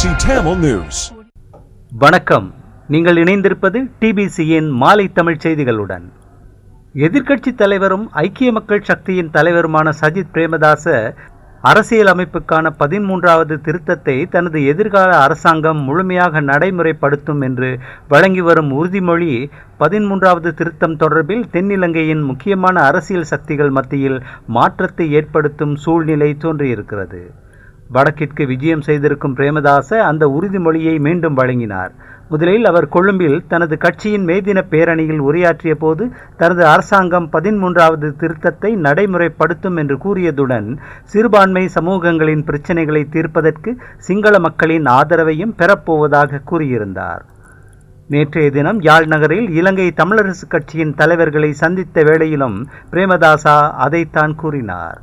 TBC Tamil News. வணக்கம். நீங்கள் இணைந்திருப்பது டிபிசியின் மாலை தமிழ் செய்திகளுடன். எதிர்க்கட்சி தலைவரும் ஐக்கிய மக்கள் சக்தியின் தலைவருமான சஜித் பிரேமதாச அரசியல் அமைப்புக்கான 13வது திருத்தத்தை தனது எதிர்கால அரசாங்கம் முழுமையாக நடைமுறைப்படுத்தும் என்று வழங்கி வரும் உறுதிமொழி 13வது திருத்தம் தொடர்பில் தென்னிலங்கையின் முக்கியமான அரசியல் சக்திகள் மத்தியில் மாற்றத்தை ஏற்படுத்தும் சூழ்நிலை தோன்றியிருக்கிறது. வடக்கிற்கு விஜயம் செய்திருக்கும் பிரேமதாச அந்த உறுதிமொழியை மீண்டும் வழங்கினார். முதலில் அவர் கொழும்பில் தனது கட்சியின் மேதின பேரணியில் உரையாற்றிய போது தனது அரசாங்கம் 13வது திருத்தத்தை நடைமுறைப்படுத்தும் என்று கூறியதுடன் சிறுபான்மை சமூகங்களின் பிரச்சினைகளை தீர்ப்பதற்கு சிங்கள மக்களின் ஆதரவையும் பெறப்போவதாக கூறியிருந்தார். நேற்றைய தினம் யாழ் நகரில் இலங்கை தமிழரசு கட்சியின் தலைவர்களை சந்தித்த வேளையிலும் பிரேமதாசா அதைத்தான் கூறினார்.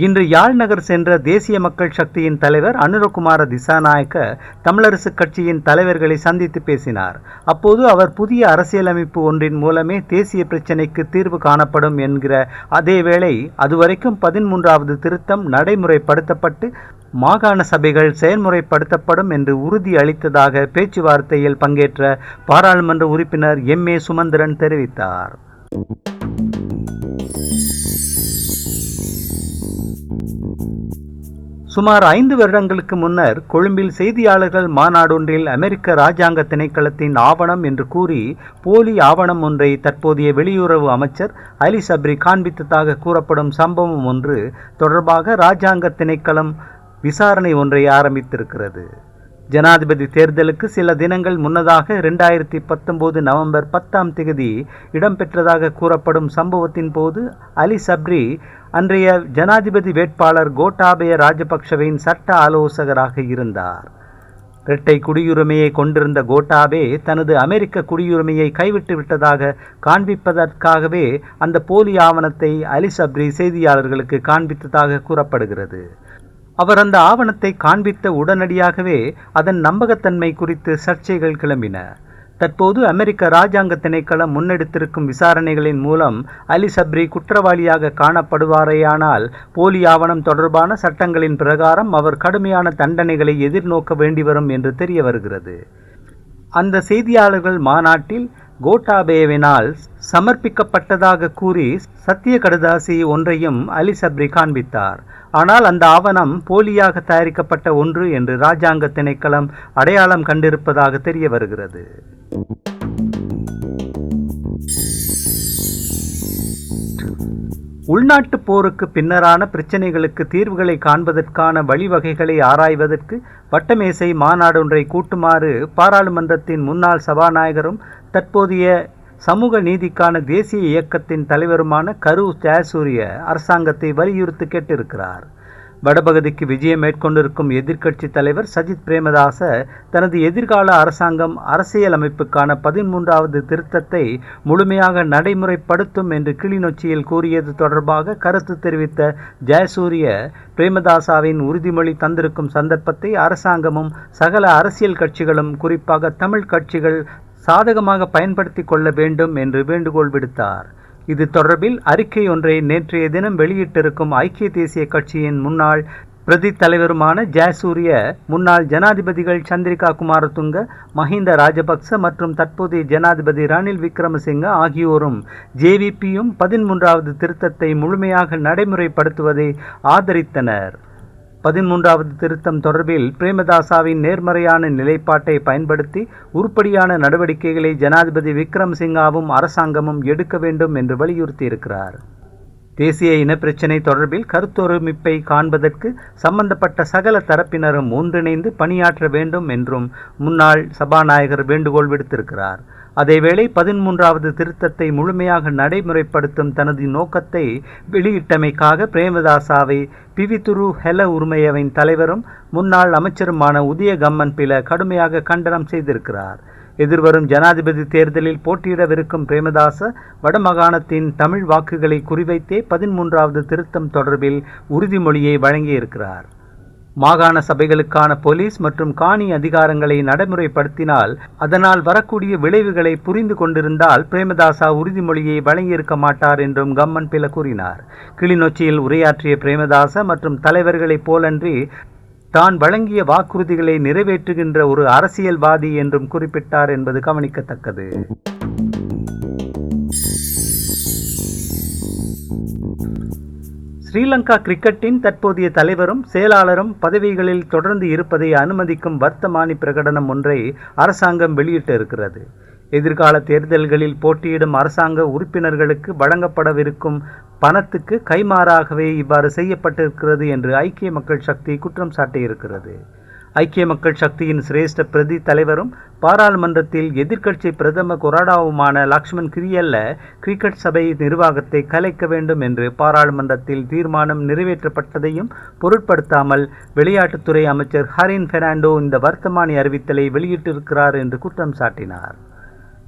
இன்று யாழ் நகர் சென்ற தேசிய மக்கள் சக்தியின் தலைவர் அனுரகுமார திசாநாயக்க தமிழரசு கட்சியின் தலைவர்களை சந்தித்து பேசினார். அப்போது அவர் புதிய அரசியலமைப்பு ஒன்றின் மூலமே தேசிய பிரச்சினைக்கு தீர்வு காணப்படும் என்கிற அதேவேளை அதுவரைக்கும் 13வது திருத்தம் நடைமுறைப்படுத்தப்பட்டு மாகாண சபைகள் செயல்முறைப்படுத்தப்படும் என்று உறுதி அளித்ததாக பேச்சுவார்த்தையில் பங்கேற்ற பாராளுமன்ற உறுப்பினர் எம்.ஏ. சுமந்திரன் தெரிவித்தார். சுமார் 5 வருடங்களுக்கு முன்னர் கொழும்பில் செய்தியாளர்கள் மாநாடொன்றில் அமெரிக்க இராஜாங்க திணைக்களத்தின் ஆவணம் என்று கூறி போலி ஆவணம் ஒன்றை தற்போதைய வெளியுறவு அமைச்சர் அலி சப்ரி காண்பித்ததாக கூறப்படும் சம்பவம் ஒன்று தொடர்பாக இராஜாங்க திணைக்களம் விசாரணை ஒன்றை ஆரம்பித்திருக்கிறது. ஜனாதிபதி தேர்தலுக்கு சில தினங்கள் முன்னதாக 2019 நவம்பர் 10ஆம் தேதி இடம்பெற்றதாக கூறப்படும் சம்பவத்தின் போது அலி சப்ரி அன்றைய ஜனாதிபதி வேட்பாளர் கோட்டாபய ராஜபக்ஷவின் சட்ட ஆலோசகராக இருந்தார். இரட்டை குடியுரிமையை கொண்டிருந்த கோட்டாபே தனது அமெரிக்க குடியுரிமையை கைவிட்டு விட்டதாக காண்பிப்பதற்காகவே அந்த போலி ஆவணத்தை அலி சப்ரி செய்தியாளர்களுக்கு காண்பித்ததாக கூறப்படுகிறது. அவர் அந்த ஆவணத்தை காண்பித்த உடனடியாகவே அதன் நம்பகத்தன்மை குறித்து சர்ச்சைகள் கிளம்பின. தற்போது அமெரிக்க இராஜாங்க திணைக்களம் முன்னெடுத்திருக்கும் விசாரணைகளின் மூலம் அலி சப்ரி குற்றவாளியாக காணப்படுவாரேயானால் போலி ஆவணம் தொடர்பான சட்டங்களின் பிரகாரம் அவர் கடுமையான தண்டனைகளை எதிர்நோக்க வேண்டி வரும் என்று தெரிய வருகிறது. அந்த செய்தியாளர்கள் மாநாட்டில் கோட்டாபேவினால் சமர்ப்பிக்கப்பட்டதாக கூறி சத்திய கடுதாசி ஒன்றையும் அலி சப்ரி காண்பித்தார். ஆனால் அந்த ஆவணம் போலியாக தயாரிக்கப்பட்ட ஒன்று என்று இராஜாங்க திணைக்களம் அடையாளம் கண்டிருப்பதாக தெரிய வருகிறது. உள்நாட்டு போருக்கு பின்னரான பிரச்சினைகளுக்கு தீர்வுகளை காண்பதற்கான வழிவகைகளை ஆராய்வதற்கு வட்டமேசை மாநாடொன்றை கூட்டுமாறு பாராளுமன்றத்தின் முன்னாள் சபாநாயகரும் தற்போதைய சமூக நீதிக்கான தேசிய இயக்கத்தின் தலைவருமான கரு ஜெயசூரிய அரசாங்கத்தை வலியுறுத்தி கேட்டிருக்கிறார். வடபகுதிக்கு விஜயம் மேற்கொண்டிருக்கும் எதிர்க்கட்சி தலைவர் சஜித் பிரேமதாச தனது எதிர்கால அரசாங்கம் அரசியலமைப்புக்கான 13வது திருத்தத்தை முழுமையாக நடைமுறைப்படுத்தும் என்று கிளிநொச்சியில் கூறியது தொடர்பாக கருத்து தெரிவித்த ஜெயசூரிய பிரேமதாசாவின் உறுதிமொழி தந்திருக்கும் சந்தர்ப்பத்தை அரசாங்கமும் சகல அரசியல் கட்சிகளும் குறிப்பாக தமிழ் கட்சிகள் சாதகமாக பயன்படுத்தி கொள்ள வேண்டும் என்று வேண்டுகோள் விடுத்தார். இது தொடர்பில் அறிக்கை ஒன்றை நேற்றைய தினம் வெளியிட்டிருக்கும் ஐக்கிய தேசிய கட்சியின் முன்னாள் பிரதி தலைவருமான ஜெயசூரிய முன்னாள் ஜனாதிபதிகள் சந்திரிகா குமாரதுங்க, மஹிந்த ராஜபக்ச மற்றும் தற்போதைய ஜனாதிபதி ரணில் விக்ரமசிங்க ஆகியோரும் ஜேவிபியும் 13வது திருத்தத்தை முழுமையாக நடைமுறைப்படுத்துவதை ஆதரித்தனர். 13வது திருத்தம் தொடர்பில் பிரேமதாசாவின் நேர்மறையான நிலைப்பாட்டை பயன்படுத்தி உருப்படியான நடவடிக்கைகளை ஜனாதிபதி விக்ரமசிங்காவும் அரசாங்கமும் எடுக்க வேண்டும் என்று வலியுறுத்தியிருக்கிறார். தேசிய இனப்பிரச்சினை தொடர்பில் கருத்தொருமிப்பை காண்பதற்கு சம்பந்தப்பட்ட சகல தரப்பினரும் ஒன்றிணைந்து பணியாற்ற வேண்டும் என்றும் முன்னாள் சபாநாயகர் வேண்டுகோள் விடுத்திருக்கிறார். அதேவேளை 13வது திருத்தத்தை முழுமையாக நடைமுறைப்படுத்தும் தனது நோக்கத்தை வெளியிட்டமைக்காக பிரேமதாசாவை பிவித்துரு ஹெல உரிமையவின் தலைவரும் முன்னாள் அமைச்சருமான உதய கம்மன்பில கடுமையாக கண்டனம் செய்திருக்கிறார். எதிர்வரும் ஜனாதிபதி தேர்தலில் போட்டியிடவிருக்கும் பிரேமதாச வடமாகாணத்தின் தமிழ் வாக்குகளை குறிவைத்தே 13வது திருத்தம் தொடர்பில் உறுதிமொழியை வழங்கியிருக்கிறார். மாகாண சபைகளுக்கான போலீஸ் மற்றும் காணி அதிகாரங்களை நடைமுறைப்படுத்தினால் அதனால் வரக்கூடிய விளைவுகளை புரிந்து கொண்டிருந்தால் பிரேமதாசா உறுதிமொழியை வழங்கியிருக்க மாட்டார் என்றும் கம்மன் பில கூறினார். கிளிநொச்சியில் உரையாற்றிய பிரேமதாச மற்றும் தலைவர்களைப் போலன்றி தான் வழங்கிய வாக்குறுதிகளை நிறைவேற்றுகின்ற ஒரு அரசியல்வாதி என்றும் குறிப்பிட்டார் என்பது கவனிக்கத்தக்கது. ஸ்ரீலங்கா கிரிக்கெட்டின் தற்போதைய தலைவரும் செயலாளரும் பதவிகளில் தொடர்ந்து இருப்பதை அனுமதிக்கும் வர்த்தமானி பிரகடனம் ஒன்றை அரசாங்கம் வெளியிட்டிருக்கிறது. எதிர்கால தேர்தல்களில் போட்டியிடும் அரசாங்க உறுப்பினர்களுக்கு வழங்கப்படவிருக்கும் பணத்துக்கு கைமாறாகவே இவ்வாறு செய்யப்பட்டிருக்கிறது என்று ஐக்கிய மக்கள் சக்தி குற்றம் சாட்டியிருக்கிறது. ஐக்கிய மக்கள் சக்தியின் சிரேஷ்ட பிரதி தலைவரும் பாராளுமன்றத்தில் எதிர்க்கட்சி பிரதம கொறடாவுமான லக்ஷ்மன் கிரியல்ல கிரிக்கெட் சபை நிர்வாகத்தை கலைக்க வேண்டும் என்று பாராளுமன்றத்தில் தீர்மானம் நிறைவேற்றப்பட்டதையும் பொருட்படுத்தாமல் விளையாட்டுத்துறை அமைச்சர் ஹரின் பெர்னாண்டோ இந்த வர்த்தமானி அறிவித்தலை வெளியிட்டிருக்கிறார் என்று குற்றம் சாட்டினார்.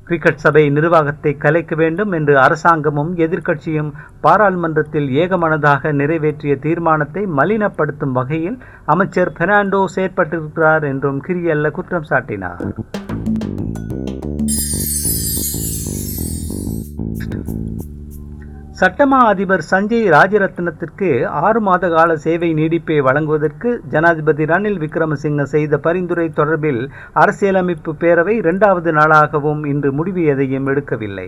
கிரிக்கெட் சபை நிர்வாகத்தை கலைக்க வேண்டும் என்று அரசாங்கமும் எதிர்க்கட்சியும் பாராளுமன்றத்தில் ஏகமனதாக நிறைவேற்றிய தீர்மானத்தை மலினப்படுத்தும் வகையில் அமைச்சர் பெர்னாண்டோ செயற்பட்டிருக்கிறார் என்றும் கிரியல்ல குற்றம் சாட்டினார். சட்டமா அதிபர் சஞ்சய் ராஜரத்னத்திற்கு 6 மாத கால சேவை நீடிப்பை வழங்குவதற்கு ஜனாதிபதி ரணில் விக்ரமசிங்க செய்த பரிந்துரை தொடர்பில் அரசியலமைப்பு பேரவை 2வது நாளாகவும் இன்று முடிவு எதையும் எடுக்கவில்லை.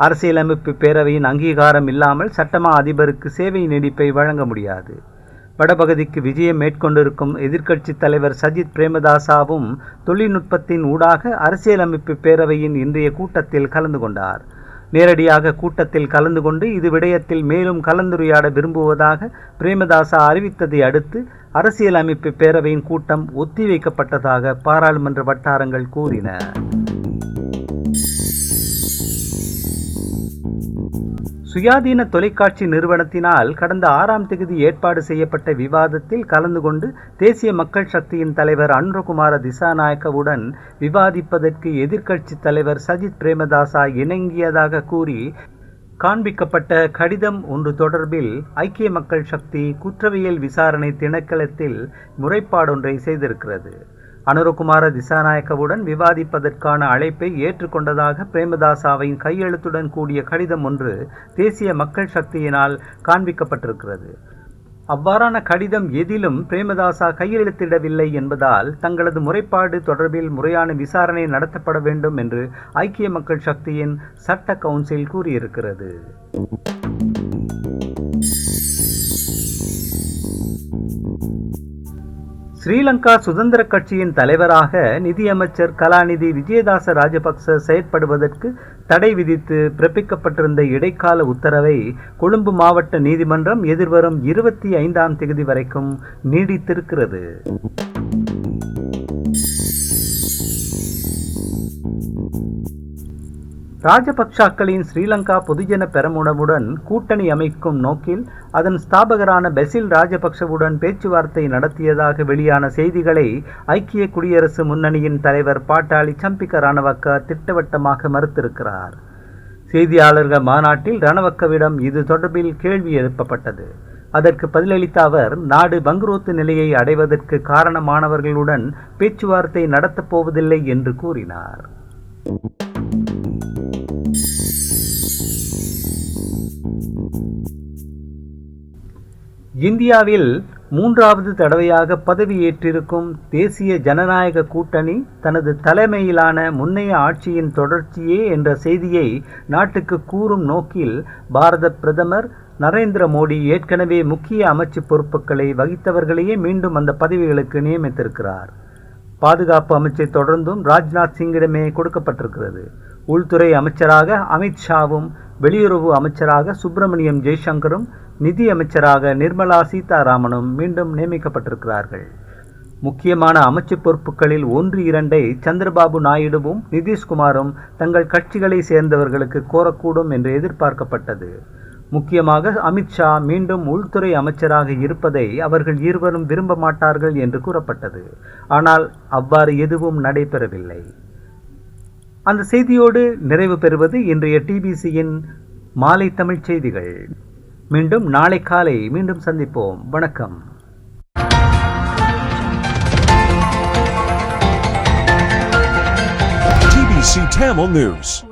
அரசியலமைப்பு பேரவையின் அங்கீகாரம் இல்லாமல் சட்டமா அதிபருக்கு சேவை நீடிப்பை வழங்க முடியாது. வடபகுதிக்கு விஜயம் மேற்கொண்டிருக்கும் எதிர்க்கட்சி தலைவர் சஜித் பிரேமதாசாவும் தொழில்நுட்பத்தின் ஊடாக அரசியலமைப்பு பேரவையின் இன்றைய கூட்டத்தில் கலந்து கொண்டார். நேரடியாக கூட்டத்தில் கலந்து கொண்டு இது விடயத்தில் மேலும் கலந்துரையாட விரும்புவதாக பிரேமதாசா அறிவித்ததை அடுத்து அரசியலமைப்பு பேரவையின் கூட்டம் ஒத்திவைக்கப்பட்டதாக பாராளுமன்ற வட்டாரங்கள் கூறின. சுயாதீன தொலைக்காட்சி நிறுவனத்தினால் கடந்த 6ஆம் தேதி ஏற்பாடு செய்யப்பட்ட விவாதத்தில் கலந்து கொண்டு தேசிய மக்கள் சக்தியின் தலைவர் அனுரகுமார திசாநாயக்கவுடன் விவாதிப்பதற்கு எதிர்க்கட்சி தலைவர் சஜித் பிரேமதாசா இணங்கியதாக கூறி காண்பிக்கப்பட்ட கடிதம் ஒன்று தொடர்பில் ஐக்கிய மக்கள் சக்தி குற்றவியல் விசாரணை திணைக்களத்தில் முறைப்பாடொன்றை செய்திருக்கிறது. அனுரகுமார திசாநாயக்கவுடன் விவாதிப்பதற்கான அழைப்பை ஏற்றுக்கொண்டதாக பிரேமதாசாவின் கையெழுத்துடன் கூடிய கடிதம் ஒன்று தேசிய மக்கள் சக்தியினால் காண்பிக்கப்பட்டிருக்கிறது. அவ்வாறான கடிதம் எதிலும் பிரேமதாசா கையெழுத்திடவில்லை என்பதால் தங்களது முறைப்பாடு தொடர்பில் முறையான விசாரணை நடத்தப்பட வேண்டும் என்று ஐக்கிய மக்கள் சக்தியின் சட்ட கவுன்சில் கூறியிருக்கிறது. ஸ்ரீலங்கா சுதந்திர கட்சியின் தலைவராக நிதியமைச்சர் கலாநிதி விஜயதாச ராஜபக்ச செயற்படுவதற்கு தடை விதித்து பிறப்பிக்கப்பட்டிருந்த இடைக்கால உத்தரவை கொழும்பு மாவட்ட நீதிமன்றம் எதிர்வரும் 25ஆம் தேதி வரைக்கும் நீடித்திருக்கிறது. ராஜபக்சாக்களின் ஸ்ரீலங்கா பொதுஜன பெரமுனவுடன் கூட்டணி அமைக்கும் நோக்கில் அதன் ஸ்தாபகரான பெசில் ராஜபக்சவுடன் பேச்சுவார்த்தை நடத்தியதாக வெளியான செய்திகளை ஐக்கிய குடியரசு முன்னணியின் தலைவர் பாட்டாளி சம்பிக்க ரணவக்க திட்டவட்டமாக மறுத்திருக்கிறார். செய்தியாளர்கள் மாநாட்டில் ரணவக்கவிடம் இது தொடர்பில் கேள்வி எழுப்பப்பட்டது. அதற்கு பதிலளித்த அவர், நாடு பங்குரோத்து நிலையை அடைவதற்கு காரணமானவர்களுடன் பேச்சுவார்த்தை நடத்தப் போவதில்லை என்று கூறினார். இந்தியாவில் 3வது தடவையாக பதவியேற்றிருக்கும் தேசிய ஜனநாயக கூட்டணி தனது தலைமையிலான முன்னைய ஆட்சியின் தொடர்ச்சியே என்ற செய்தியை நாட்டுக்கு கூறும் நோக்கில் பாரத பிரதமர் நரேந்திர மோடி ஏற்கனவே முக்கிய அமைச்சு பொறுப்புகளை வகித்தவர்களையே மீண்டும் அந்த பதவிகளுக்கு நியமித்திருக்கிறார். பாதுகாப்பு அமைச்சை தொடர்ந்தும் ராஜ்நாத் சிங்கிடமே கொடுக்கப்பட்டிருக்கிறது. உள்துறை அமைச்சராக அமித்ஷாவும், வெளியுறவு அமைச்சராக சுப்பிரமணியம் ஜெய்சங்கரும், நிதி அமைச்சராக நிர்மலா சீதாராமனும் மீண்டும் நியமிக்கப்பட்டிருக்கிறார்கள். முக்கியமான அமைச்சு பொறுப்புகளில் 1-2 சந்திரபாபு நாயுடுவும் நிதிஷ்குமாரும் தங்கள் கட்சிகளை சேர்ந்தவர்களுக்கு கோரக்கூடும் என்று எதிர்பார்க்கப்பட்டது. முக்கியமாக அமித்ஷா மீண்டும் உள்துறை அமைச்சராக இருப்பதை அவர்கள் இருவரும் விரும்ப மாட்டார்கள் என்று கூறப்பட்டது. ஆனால் அவ்வாறு எதுவும் நடைபெறவில்லை. அந்த செய்தியோடு நிறைவு பெறுவது இன்றைய டிபிசியின் மாலை தமிழ் செய்திகள். மீண்டும் நாளை காலை மீண்டும் சந்திப்போம். வணக்கம். TBC Tamil News.